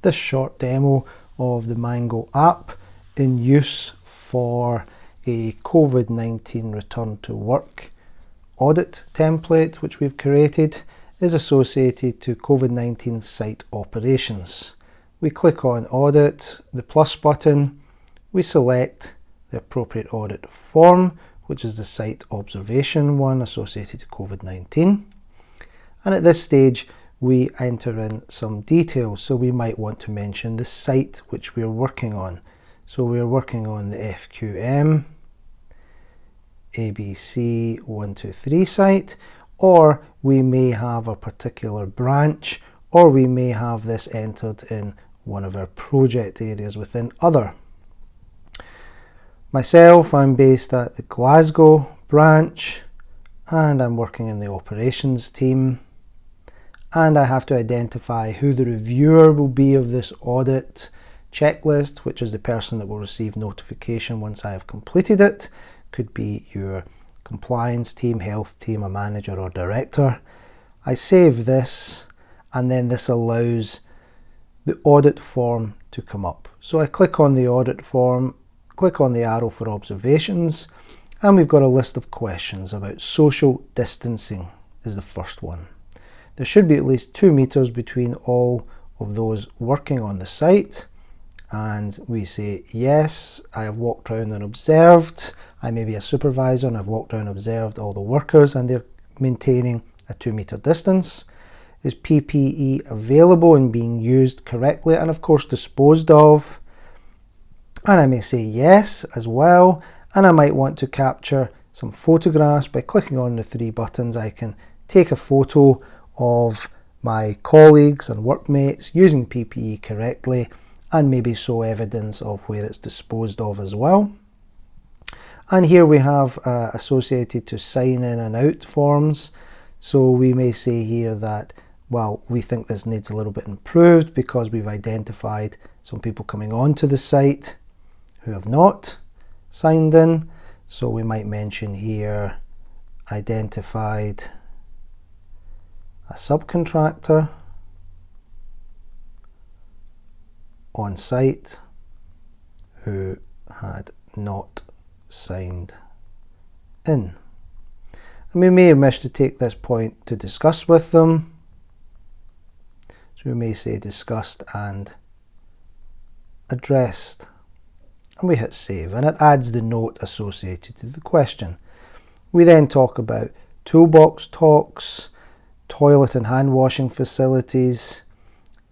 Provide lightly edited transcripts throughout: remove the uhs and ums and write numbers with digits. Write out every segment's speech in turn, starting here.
this short demo of the Mango app in use for a COVID-19 return to work audit template which we've created is associated to COVID-19 site operations. We click on audit, the plus button, we select the appropriate audit form, which is the site observation one associated to COVID-19. And at this stage, we enter in some details. So we might want to mention the site which we're working on. So we're working on the FQM ABC 123 site, or we may have a particular branch, or we may have this entered in one of our project areas within other. Myself, I'm based at the Glasgow branch and I'm working in the operations team, and I have to identify who the reviewer will be of this audit checklist, which is the person that will receive notification once I have completed it. Could be your compliance team, health team, a manager or director. I save this, and then this allows the audit form to come up. So I click on the audit form, click on the arrow for observations, and we've got a list of questions about social distancing is the first one. There should be at least 2 meters between all of those working on the site, and we say yes, I have walked around and observed. I may be a supervisor and I've walked around and observed all the workers and they're maintaining a 2 meter distance. Is PPE available and being used correctly and of course disposed of? And I may say yes as well, and I might want to capture some photographs. By clicking on the 3 buttons, I can take a photo of my colleagues and workmates using PPE correctly, and maybe show evidence of where it's disposed of as well. And here we have associated to sign in and out forms. So we may say here that, well, we think this needs a little bit improved because we've identified some people coming onto the site who have not signed in. So we might mention here, identified a subcontractor on site who had not signed in. And we may wish to take this point to discuss with them. So we may say discussed and addressed. And we hit save, and it adds the note associated to the question. We then talk about toolbox talks, toilet and hand washing facilities,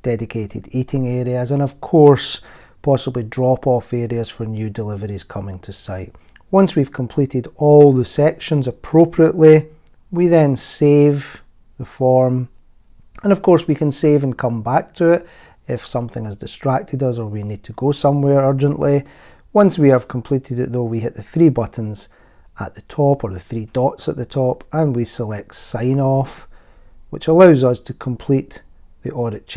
dedicated eating areas, and of course possibly drop-off areas for new deliveries coming to site. Once we've completed all the sections appropriately, we then save the form, and of course we can save and come back to it if something has distracted us or we need to go somewhere urgently. Once we have completed it though, we hit the 3 buttons at the top, or the 3 dots at the top, and we select sign off, which allows us to complete the audit check.